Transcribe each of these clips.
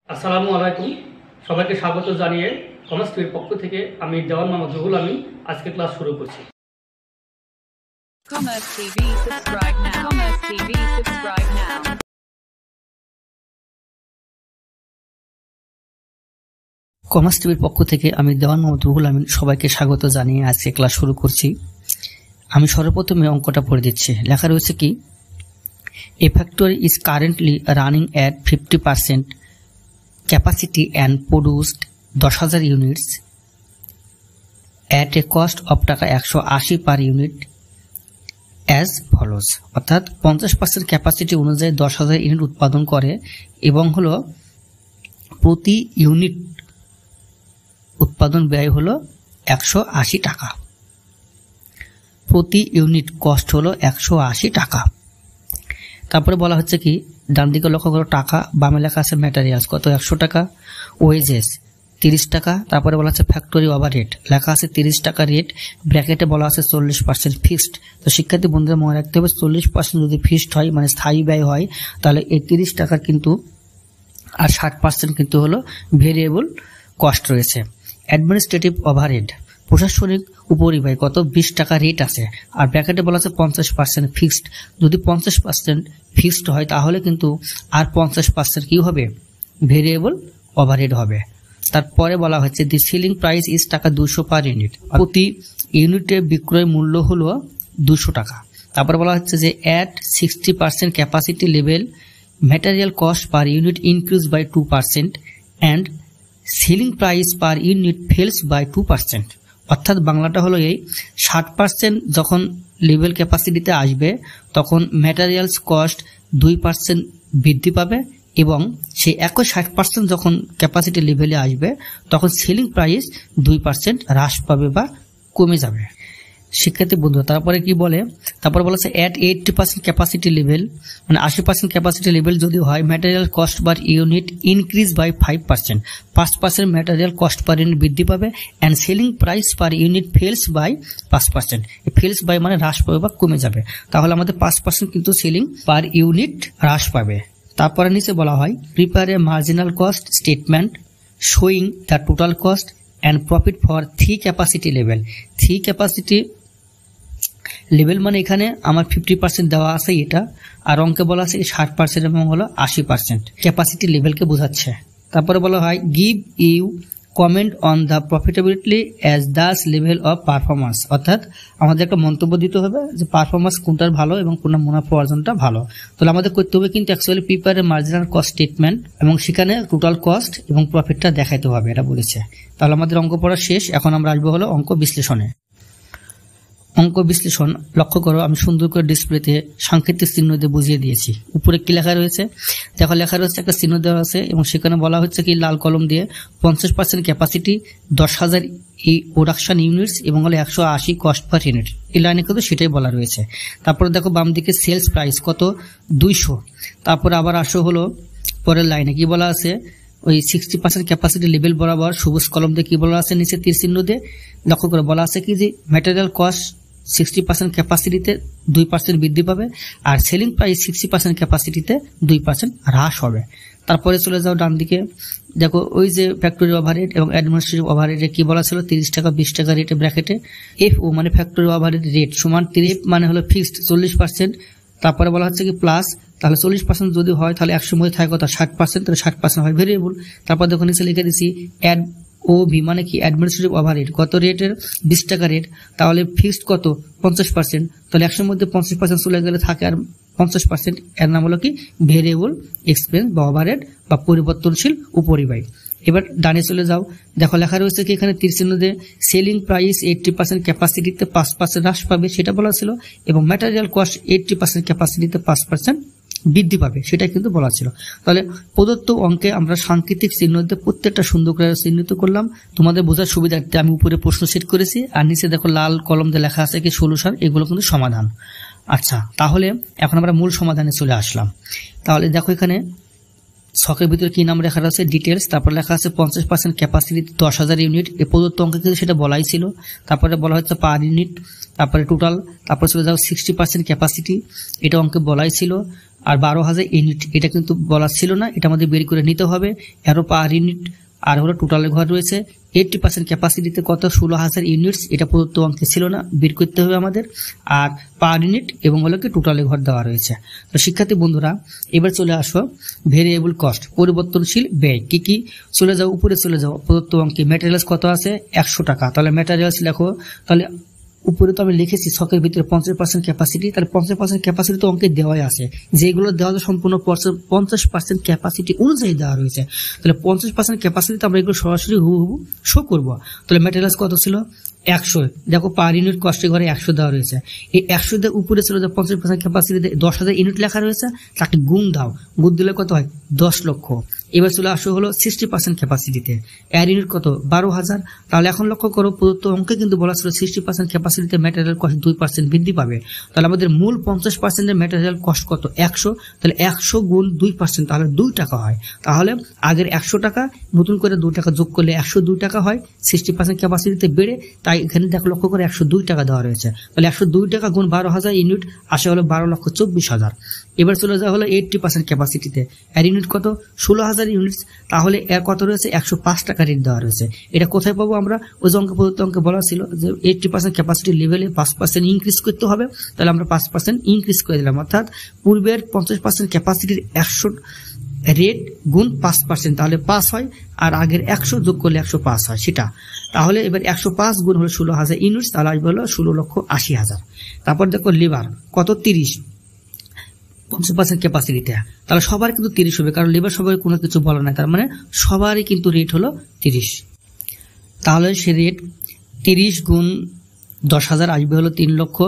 আসসালামু আলাইকুম, সবাইকে স্বাগত জানিয়ে কমার্স টিভির পক্ষ থেকে আমি দেওয়ান মোহাম্মদ রুহুল আমিন আজকে ক্লাস শুরু করছি। Commerce TV, subscribe now. Commerce TV, subscribe now. Commerce টিভির পক্ষ থেকে আমি দেওয়ান মোহাম্মদ রুহুল আমিন সবাইকে স্বাগত জানিয়ে আজকে ক্লাস শুরু করছি। আমি সর্বপ্রথমে অঙ্কটা পড়ে দিচ্ছি। লেখা রয়েছে কি, এ factory is currently running at 50% capacity and produced 10,000 units at a cost of টাকা 180 per unit as follows। অর্থাৎ 50% ক্যাপাসিটি অনুযায়ী 10,000 ইউনিট উৎপাদন করে এবং হলো প্রতি ইউনিট উৎপাদন ব্যয় হলো 180 টাকা, প্রতি ইউনিট কস্ট হলো 180 টাকা। তারপরে বলা হচ্ছে কি, ডান দিকে লক্ষ্য করো টাকা, বামে লেখা আছে ম্যাটেরিয়ালস কত 100 টাকা, ওয়েজেস 30 টাকা। তারপরে বলা আছে ফ্যাক্টরি ওভারহেড, লেখা আছে 30 টাকা রেট, ব্র্যাকেটে বলা আছে 40% ফিক্সড। তো শিক্ষার্থী বন্ধুরা মনে রাখতে হবে 40% যদি ফিক্সড হয় মানে স্থায়ী ব্যয় হয় তাহলে এই 30 টাকার কিন্তু আর 60% কিন্তু হলো ভেরিয়েবল কস্ট রয়েছে। অ্যাডমিনিস্ট্রেটিভ ওভারহেড, প্রশাসনিক উপরিব্যয় কত 20 টাকা রেট আছে, আর ব্র্যাকেটে বলা আছে 50% ফিক্সড। যদি 50% ফিক্সড হয় তাহলে কিন্তু আর 50% কি হবে, ভেরিয়েবল ওভারহেড হবে। তারপরে বলা হচ্ছে দি সেলিং প্রাইস ইজ টাকা 200 পার ইউনিট, প্রতি ইউনিটের বিক্রয় মূল্য হলো 200 টাকা। তারপরে বলা হচ্ছে যে at 60% capacity level material cost per unit increase by 2% and selling price per unit falls by 2%। অর্থাৎ বাংলাটা হলো এই, 60% যখন লেভেল ক্যাপাসিটিতে আসবে তখন ম্যাটেরিয়ালস কস্ট 2% বৃদ্ধি পাবে এবং সেই একই 60% যখন ক্যাপাসিটি লেভেলে আসবে তখন সেলিং প্রাইস 2% হ্রাস পাবে বা কমে যাবে। শিক্ষার্থী বন্ধু তারপরে কি বলে, তারপরে বলেছে অ্যাট 80% ক্যাপাসিটি লেভেল মানে 80% ক্যাপাসিটি লেভেল যদি হয় material cost per unit increase by 5%, 5% material cost per unit বৃদ্ধি পাবে and selling price per unit falls by 5%। Falls by মানে হ্রাস পাবে বা কমে যাবে, তাহলে আমাদের 5% কিন্তু সেলিং পার ইউনিট হ্রাস পাবে। তারপরে নিচে বলা হয় prepare a marginal cost statement showing the total cost and profit for 3 capacity level. 3 capacity level মানে এখানে আমার 50% দেওয়া আছে এটা, আর অঙ্কে বলা আছে 60% এবং হলো 80% ক্যাপাসিটি লেভেলকে বোঝাচ্ছে। তারপরে বলা হয় give you comment on the profitability as thus level of performance. অর্থাৎ আমাদের একটা মন্তব্য দিতে হবে যে পারফরমেন্স কোনটার ভালো এবং কোনটা মুনাফা অর্জনটা ভালো। তাহলে আমাদের করতে হবে কিন্তু actually prepare marginal cost statement এবং সেখানে টোটাল কস্ট এবং প্রফিটটা দেখাইতে হবে, এটা বলেছে। তাহলে আমাদের অঙ্ক পড়া শেষ, এখন আমরা আসবো হলো অঙ্ক বিশ্লেষণে। অঙ্ক বিশ্লেষণ লক্ষ্য করো, আমি সুন্দর করে ডিসপ্লেতে সাংকেতিক চিহ্ন দিয়ে বুঝিয়ে দিয়েছি। উপরে কি লেখা রয়েছে দেখো, লেখা রয়েছে একটা চিহ্ন দেওয়া আছে এবং সেখানে বলা হচ্ছে কি লাল কলম দিয়ে 50% ক্যাপাসিটি 10,000 প্রোডাকশন ইউনিটস এবং হলো 180 কস্ট পার ইউনিট, এই লাইনে কিন্তু সেটাই বলা রয়েছে। তারপরে দেখো বাম দিকে সেলস প্রাইস কত 200। তারপরে আবার আসো হলো পরের লাইনে কি বলা আছে, ওই 60% ক্যাপাসিটি লেভেল বরাবর সবুজ কলম দিয়ে কি বলা আছে নিচে তীর চিহ্ন দিয়ে লক্ষ্য করে বলা আছে কি যে ম্যাটেরিয়াল কস্ট 60% ক্যাপাসিটিতে 2% বৃদ্ধি পাবে আর সেলিং প্রাইস 60% ক্যাপাসিটিতে 2% হ্রাস হবে। তারপরে চলে যাও ডান দিকে, দেখো ওই যে ফ্যাক্টরি ওভারহেড এবং অ্যাডমিনিস্ট্রেটিভ ওভারহেডে কি বলা ছিল 30 টাকা 20 টাকা রেটে ব্র্যাকেটে এফও মানে ফ্যাক্টরি ওভারহেড রেট সমান 30 মানে হলো ফিক্সড 40%। তারপরে বলা হচ্ছে কি প্লাস, তাহলে 40% যদি হয় তাহলে 100 মধ্যে থাকে কত 60%, তাহলে 60% হয় ভেরিয়েবল। তারপর দেখো নিচে লিখে দিছি অ্যাড ও ভি মানে কি অ্যাডমিনিস্ট্রেটিভ ওভারহেড কত রেটের 20 টাকা রেট, তাহলে ফিক্সড কত 50%, তাহলে 100 মধ্যে 50% চলে গেলে থাকে আর 50%, এর নাম হলো কি ভেরিয়েবল এক্সপেন্স বা ওভারহেড বা পরিবর্তনশীল উপরিব্যয়। এবার ডানে চলে যাও, দেখো লেখা রয়েছে কি এখানে তীর চিহ্ন দিয়ে সেলিং প্রাইস 80% ক্যাপাসিটিতে 5% হ্রাস পাবে সেটা বলা ছিল এবং ম্যাটেরিয়াল কস্ট 80% ক্যাপাসিটিতে 5% বৃদ্ধি পাবে সেটা কিন্তু বলা ছিল। তাহলে প্রদত্ত অঙ্কে আমরা সাংকেতিক চিহ্ন দিয়ে প্রত্যেকটা সুন্দর করে চিহ্নিত করলাম তোমাদের বোঝার সুবিধার্থে। আমি উপরে প্রশ্ন সেট করেছি আর নিচে দেখো লাল কলম দিয়ে লেখা আছে কি সলিউশন, এগুলো কিন্তু সমাধান। আচ্ছা, তাহলে এখন আমরা মূল সমাধানে চলে আসলাম। তাহলে দেখো এখানে ছকের ভিতরে কি নাম লেখা আছে ডিটেলস, তারপর লেখা আছে 50% ক্যাপাসিটি 10,000 ইউনিট, এই প্রদত্ত অঙ্কে কিন্তু সেটা বলাই ছিল। তারপরে বলা হচ্ছে পার ইউনিট, তারপরে টোটাল, তারপরে চলে যাও 60% ক্যাপাসিটি, এটা অঙ্কে বলাই ছিল। আর 12,000 ইউনিট এটা কিন্তু বলা ছিল না, এটা আমাদের বের করে নিতে হবে। এরো পার ইউনিট আর হলো টোটালের ঘর রয়েছে 80% ক্যাপাসিটিতে কত 16,000 ইউনিটস, এটা প্রদত্ত অঙ্কে ছিল না, বের করতে হবে আমাদের। আর পার ইউনিট এবং হলো কি টোটালের ঘর দেওয়া রয়েছে। তো শিক্ষার্থী বন্ধুরা এবার চলে আসো ভেরিয়েবল কস্ট, পরিবর্তনশীল ব্যয়। কি কি, চলে যাও উপরে চলে যাও, প্রদত্ত অঙ্কে ম্যাটেরিয়ালস কত আছে 100 টাকা, তাহলে ম্যাটেরিয়ালস লেখো। তাহলে উপরে তো আমি লিখেছি ছকের ভিতরে 50% ক্যাপাসিটি, তাহলে 50% ক্যাপাসিটি তো অঙ্কে দেওয়াই আছে, যেগুলো দেওয়া আছে সম্পূর্ণ 50% ক্যাপাসিটি অনুযায়ী দেওয়া রয়েছে। তাহলে 50% ক্যাপাসিটিতে আমরা এগুলো সরাসরি হুবহু শো করবো। তাহলে ম্যাটেরিয়ালস কত ছিল 100, দেখো পার ইউনিট কস্টের ঘরে 100 দেওয়া রয়েছে। এই 100 দিয়ে উপরে ছিল যে 50% ক্যাপাসিটিতে 10,000 ইউনিট লেখা রয়েছে, তাকে গুণ দাও, গুণ দিলে কত হয় 10 লক্ষ। এবার চলে আসো হলো 60% ক্যাপাসিটিতে, এর ইউনিট কত 12,000। তাহলে এখন লক্ষ্য করো প্রদত্ত অঙ্কে কিন্তু বলা ছিল 60% ক্যাপাসিটিতে ম্যাটেরিয়াল কস্ট 2% বৃদ্ধি পাবে। তাহলে আমাদের মূল 50% ম্যাটেরিয়াল কস্ট কত 100, তাহলে 100 গুণ 2% তাহলে 2 টাকা হয়। তাহলে আগের 100 টাকা নতুন করে 2 টাকা যোগ করলে 102 টাকা হয়, 60% ক্যাপাসিটিতে বেড়ে, তাই এখানে দেখো লক্ষ্য করে 102 টাকা দেওয়া রয়েছে। তাহলে 102 টাকা গুণ 12,000 ইউনিট আসে হলো 12,24,000। এবার চলে যাওয়া হলো 80% ক্যাপাসিটিতে, এর ইউনিট কত 16,000 ইউনিট, তাহলে এর কত রয়েছে 105 টাকা রেট দেওয়া রয়েছে। এটা কোথায় পাবো আমরা, ওই যে অঙ্কে প্রদত্ত অঙ্কে বলা ছিল যে 80% ক্যাপাসিটি লেভেলে 5% ইনক্রিজ করতে হবে, তাহলে আমরা 5% ইনক্রিজ করে দিলাম, অর্থাৎ পূর্বের 50% ক্যাপাসিটির 100 রেট গুণ 5%, তাহলে 5 হয়, আর আগের 100 যোগ করলে 105 হয় সেটা। তাহলে এবার 105 গুণ হলো 16,000 ইউনিটস, তাহলে আসবে হলো 16,80,000। তারপর দেখো লেবার কত 30, 50% ক্যাপাসিটিতে, তাহলে সবার কিন্তু 30 হবে, কারণ লেবার সবাই কোনো কিছু বলা নাই, তার মানে সবারই কিন্তু রেট হলো 30। তাহলে সে রেট 30 গুণ 10,000 আসবে হলো 3 লক্ষ,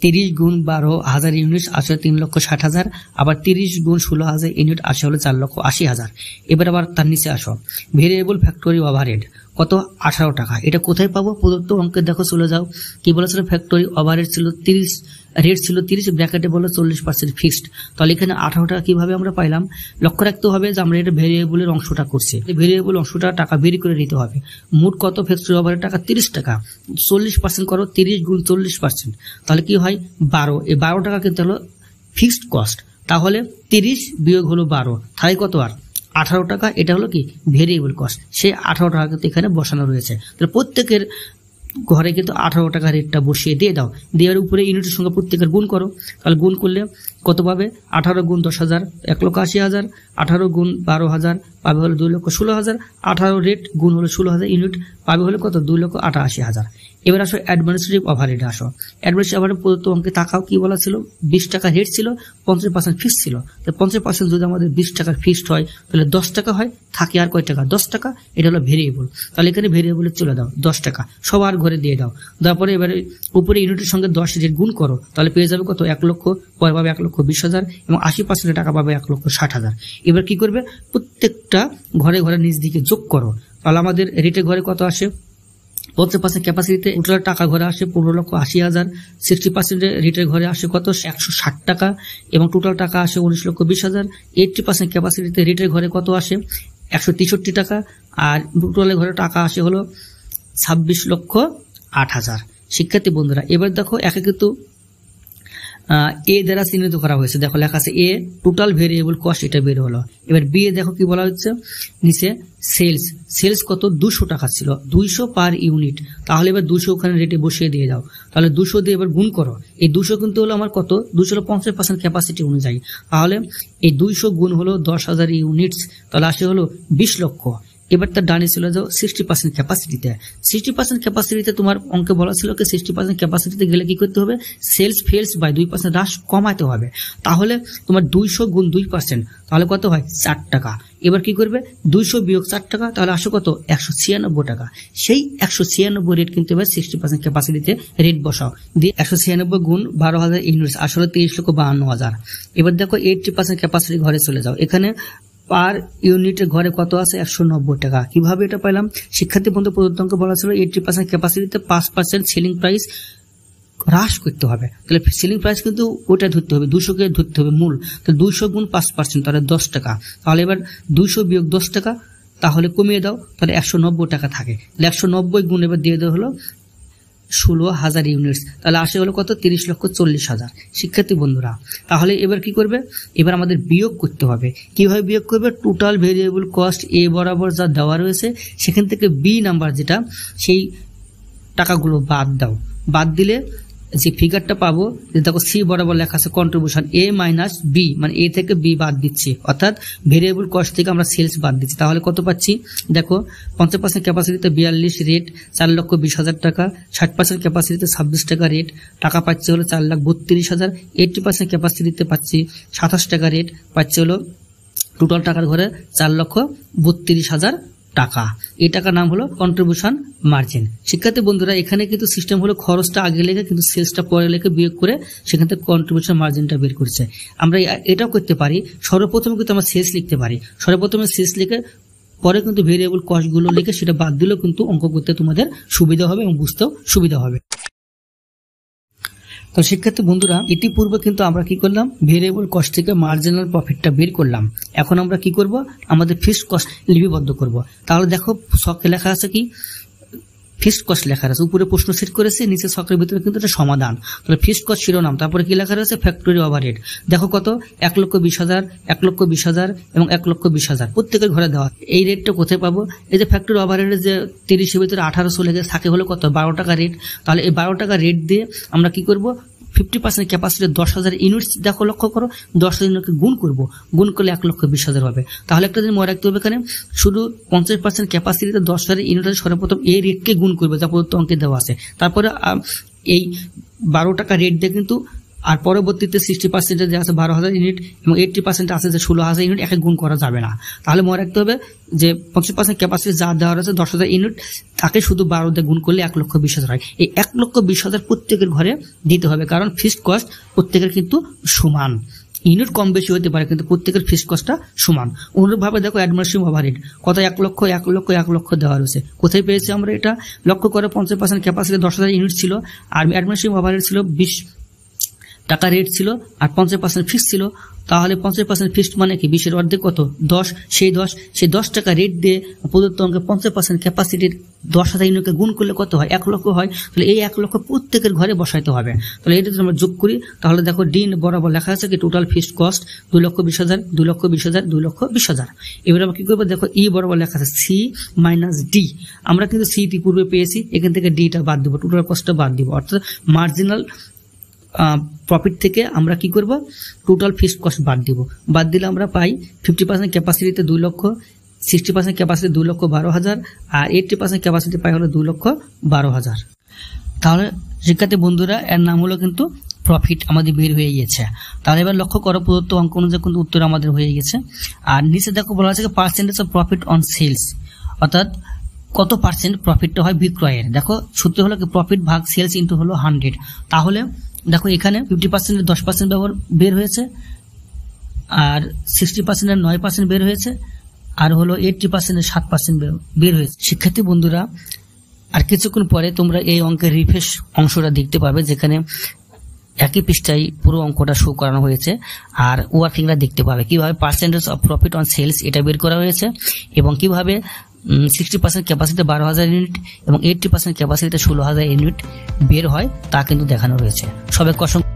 30 গুণ 12,000 ইউনিট আসে 3,60,000, আবার 30 গুণ 16,000 ইউনিট আসে হলো 4,80,000। এবার আবার তার নিচে আসো ভেরিয়েবল ফ্যাক্টরি ওভারহেড কত 18 টাকা, এটা কোথায় পাবো, প্রদত্ত অঙ্কে দেখো চলে যাও। কি বলেছিল, ফ্যাক্টরি ওভারহেড ছিল 30, রেট ছিল 30, ব্র্যাকেটে বলো 40% ফিক্সড। তাহলে এখানে 18 টাকা কিভাবে আমরা পাইলাম, লক্ষ্য রাখতে হবে যে আমরা এটা ভেরিয়েবলের অংশটা করছি, ভেরিয়েবল অংশটা টাকা বের করে নিতে হবে। মোট কত ফ্যাক্টরি ওভারহেড টাকা 30 টাকা, 40% করো 30 গুণ 40%, তাহলে কি হয় 12, এই 12 টাকা কিন্তু হলো ফিক্সড কস্ট। তাহলে 30 বিয়োগ হলো 12, তাই কত আর 18 টাকা, এটা হলো কি ভেরিয়েবল কস্ট, সেই 18 টাকা কিন্তু এখানে বসানো রয়েছে। তাহলে প্রত্যেকের ঘরে কিন্তু 18 টাকা রেটটা বসিয়ে দিয়ে দাও, দেওয়ার উপরে ইউনিটের সঙ্গে প্রত্যেকের গুণ করো, তাহলে গুণ করলে কত পাবে 18 গুণ 10,000 1,80,000, 18 গুণ 12,000 পাবে হলো 2,16,000, 18 রেট গুণ হলো 16,000 ইউনিট পাবে হলো কত 2,88,000। এবার আসো অ্যাডমিনিস্ট্রেটিভ ওভারহেডে আসো। অ্যাডমিনিস্ট্রেটিভ ওভারহেড প্রদত্ত অঙ্কে তাকাও, কি বলা ছিল 20 টাকা রেট ছিল, 50% ফিক্স ছিল। তো 50% যদি আমাদের 20 টাকার ফিক্সড হয় তাহলে 10 টাকা হয়, থাকে আর কয় টাকা 10 টাকা, এটা হলো ভেরিয়েবল। তাহলে এখানে ভেরিয়েবলে চলে দাও 10 টাকা সবার ঘরে দিয়ে দাও, তারপরে এবারে উপরে ইউনিটের সঙ্গে 10 রেট গুণ করো, তাহলে পেয়ে যাবে কত 1 লক্ষ, পরে পাবে 1,20,000 এবং 80% টাকা পাবে 1,60,000। এবার কি করবে, প্রত্যেকটা ঘরে ঘরে নিজ দিকে যোগ করো, তাহলে আমাদের রেটের ঘরে কত আসে 50% ক্যাপাসিটিতে টোটাল টাকা ঘরে আসে 15,80,000, 60% রেটের ঘরে আসে কত 160 টাকা এবং টোটাল টাকা আসে 19,20,000। 80% ক্যাপাসিটিতে রেটের ঘরে কত আসে 163 টাকা, আর টোটালের ঘরে টাকা আসে হলো 26,08,000। শিক্ষার্থী বন্ধুরা এবার দেখো একে কিন্তু এ দ্বারা চিহ্নিত করা হয়েছে, দেখো লেখা আছে এ টোটাল ভেরিয়েবল কস্ট, এটা বের হলো। এবার বি এ দেখো কি বলা হচ্ছে নিচে সেলস কত 200 টাকা ছিল, 200 পার ইউনিট, তাহলে এবার 200 ওখানে রেটে বসিয়ে দিয়ে দাও, তাহলে 200 দিয়ে এবার গুণ করো। এই 200 কিন্তু হলো আমার কত 200 হলো 50% ক্যাপাসিটি অনুযায়ী, তাহলে এই 200 গুণ হলো 10,000 ইউনিটস, তাহলে আসে হলো 20 লক্ষ। এবার তার ডানে চলে যাও 60% ক্যাপাসিটিতে। 60% ক্যাপাসিটিতে তোমার অঙ্কে বলা ছিল কি 60% ক্যাপাসিটিতে গেলে কি করতে হবে, সেলস ফেলস বাই 2% হ্রাস কমাতে হবে। তাহলে তোমার 200 গুণ 2%, তাহলে কত হয় 4 টাকা। এবার কি করবে 200 বিয়োগ 4 টাকা, তাহলে আসো কত 196 টাকা। সেই 196 রেট কিন্তু এবার 60% ক্যাপাসিটিতে রেট বসাও, দিয়ে 196 গুণ 12,000 ইউনিটস আসলে 30,52,000। এবার দেখো 80% ক্যাপাসিটি ঘরে চলে যাও, এখানে পার ইউনিটের ঘরে কত আছে 190 টাকা। কিভাবে এটা পাইলাম, শিক্ষার্থী বন্ধু প্রদত্ত অঙ্কে বলা ছিল 80% ক্যাপাসিটিতে 5% সেলিং প্রাইস হ্রাস করতে হবে, তাহলে সেলিং প্রাইস কিন্তু ওটা ধরতে হবে, 200-কে ধরতে হবে মূল, তাহলে 200 গুণ 5%, তাহলে 10 টাকা। তাহলে এবার 200 বিয়োগ 10 টাকা, তাহলে কমিয়ে দাও, তাহলে 190 টাকা থাকে, তাহলে 190 গুণ এবার দিয়ে দেওয়া হলো 16,000 ইউনিটস, তাহলে আসে হলো কত 30,40,000 শিক্ষার্থী বন্ধুরা। তাহলে এবার কি করবে, এবার আমাদের বিয়োগ করতে হবে। কিভাবে বিয়োগ করবে, টোটাল ভেরিয়েবল কস্ট এ বরাবর যা দেওয়া রয়েছে সেখান থেকে বি নাম্বার যেটা সেই টাকাগুলো বাদ দাও, বাদ দিলে যে ফিগারটা পাবো, দেখো সি বরাবর লেখা আছে কন্ট্রিবিউশন এ মাইনাস বি, মানে এ থেকে বি বাদ দিচ্ছি, অর্থাৎ ভেরিয়েবল কস্ট থেকে আমরা সেলস বাদ দিচ্ছি। তাহলে কত পাচ্ছি দেখো, 50% ক্যাপাসিটিতে 42 রেট 4,20,000 টাকা, 60% ক্যাপাসিটিতে 26 টাকা রেট, টাকা পাচ্ছে হলো 4,32,000, 80% ক্যাপাসিটিতে পাচ্ছি 27 টাকা রেট, পাচ্ছে হলো টোটাল টাকার ঘরে 4,32,000 টাকা। এই টাকার নাম হলো কন্ট্রিবিউশন মার্জিন। শিক্ষার্থী বন্ধুরা, এখানে কিন্তু সিস্টেম হলো খরচটা আগে লেগে কিন্তু সেলসটা পরে লেগে বিয়োগ করে সেখান থেকে কন্ট্রিবিউশন মার্জিনটা বের করছে। আমরা এটাও করতে পারি, সর্বপ্রথমে কিন্তু আমরা সেলস লিখতে পারি, সর্বপ্রথমে সেলস লিখে পরে কিন্তু ভেরিয়েবল কস্টগুলো লিখে সেটা বাদ দিলেও কিন্তু অঙ্ক করতে তোমাদের সুবিধা হবে এবং বুঝতেও সুবিধা হবে। তো শিক্ষার্থী বন্ধুরা, ইতিপূর্বে কিন্তু আমরা কি করলাম, ভেরিয়েবল কস্ট থেকে মার্জিনাল প্রফিটটা বের করলাম। এখন আমরা কি করব, আমাদের ফিক্সড কস্ট লিপিবদ্ধ করব। তাহলে দেখো ছকে লেখা আছে কি, ফিক্সড কস্ট লেখা আছে, উপরে প্রশ্ন সেট করেছে, নিচে ছকের ভিতরে কিন্তু এটা সমাধান। তাহলে ফিক্সড কস্ট শিরোনাম, তারপরে কি লেখা রয়েছে, ফ্যাক্টরি ওভারহেড। দেখো কত, 1,20,000, 1,20,000 এবং 1,20,000 প্রত্যেকের ঘরে দেওয়া। এই রেটটা কোথায় পাবো, এই যে ফ্যাক্টরি ওভারহেডের যে 30-এর ভিতরে 1800 লেগে থাকে হলো কত, 12 টাকা রেট। তাহলে এই 12 টাকা রেট দিয়ে আমরা কি করব, 50% ক্যাপাসিটি 10,000 ইউনিটস, দেখো লক্ষ্য করো 10,000 ইউনিটকে গুণ করব, গুণ করলে 1,20,000 হবে। তাহলে একটা দিন মনে রাখতে হবে, এখানে শুধু 50% ক্যাপাসিটিতে 10,000 ইউনিটের সর্বপ্রথম এই রেটকে গুণ করবে যা প্রদত্ত অঙ্কে দেওয়া আছে। তারপরে এই 12 টাকা রেট দিয়ে কিন্তু আর পরবর্তীতে 60% যে আছে 12,000 ইউনিট এবং 80% আছে যে 16,000 ইউনিট, একে গুণ করা যাবে না। তাহলে মনে রাখতে হবে যে 25% ক্যাপাসিটি যা দেওয়া রয়েছে 10,000 ইউনিট, তাকে শুধু 12 দিয়ে গুণ করলে 1,20,000 হয়। এই 1,20,000 প্রত্যেকের ঘরে দিতে হবে, কারণ ফিক্সড কস্ট প্রত্যেকের কিন্তু সমান, ইউনিট কম বেশি হতে পারে কিন্তু প্রত্যেকের ফিক্সড কস্টটা সমান। অনুরূপভাবে দেখো অ্যাডমিনিস্ট্রেটিভ ওভারহেড কত, 1,00,000 দেওয়া রয়েছে। কোথায় পেয়েছি আমরা এটা, লক্ষ্য করে 50% ক্যাপাসিটি 10,000 ইউনিট ছিল, আর অ্যাডমিনিস্ট্রেটিভ ওভারহেড ছিল 20 টাকা রেট ছিল, আর 50% ফিক্স ছিল। তাহলে 50% ফিক্সড মানে কি, 20-এর অর্ধেক কত, 10, সেই 10 টাকা রেট দিয়ে প্রদত্ত অঙ্কে 50% ক্যাপাসিটির 10,000 ইউনিটকে গুণ করলে কত হয়, 1,00,000 হয়। তাহলে এই 1,00,000 প্রত্যেকের ঘরে বসাইতে হবে। তাহলে এটা যদি আমরা যোগ করি, তাহলে দেখো ডিন বরাবর লেখা আছে কি, টোটাল ফিক্সড কস্ট 2,20,000, 2,20,000, 2,20,000। এবার আমরা কি করবো, দেখো ই বরাবর লেখা আছে সি মাইনাস ডি। আমরা কিন্তু সি পূর্বে পেয়েছি, এখান থেকে ডিটা বাদ দিব, টোটাল কস্টটা বাদ দিব, অর্থাৎ মার্জিনাল প্রফিট থেকে আমরা কি করব, টোটাল ফিক্সড কস্ট বাদ দিব। বাদ দিলে আমরা পাই 50% ক্যাপাসিটিতে 2 লক্ষ, 60% ক্যাপাসিটি 2,12,000, আর 80% ক্যাপাসিটি পাই হলো 2,12,000। তাহলে শিক্ষার্থী বন্ধুরা, এর নাম হলো কিন্তু প্রফিট আমাদের বের হয়ে গেছে। তাহলে এবার লক্ষ্য করো, প্রদত্ত অঙ্ক অনুযায়ী কিন্তু উত্তর আমাদের হয়ে গেছে। আর নিচে দেখো বলা আছে percentage of profit on sales, অর্থাৎ কত পার্সেন্ট প্রফিটটা হয় বিক্রয়ের। দেখো সূত্র হলো কি, প্রফিট ভাগ সেলস ইন্টু হলো 100। তাহলে দেখো এখানে 50% 10% ব্যবহার বের হয়েছে, আর 60% 9% বের হয়েছে, আর হলো 80% 7% বের হয়েছে। শিক্ষার্থী বন্ধুরা, আর কিছুক্ষণ পরে তোমরা এই অঙ্কের রিফ্রেশ অংশটা দেখতে পাবে, যেখানে একই পৃষ্ঠায় পুরো অঙ্কটা শো করানো হয়েছে, আর ওয়ার্কিংটা দেখতে পাবে কিভাবে percentage of profit on sales এটা বের করা হয়েছে, এবং কিভাবে 60% ক্যাপাসিটিতে 12,000 ইউনিট এবং 80% ক্যাপাসিটিতে 16,000 ইউনিট বের হয় তা কিন্তু দেখানো রয়েছে। সবাইকে অসংখ্য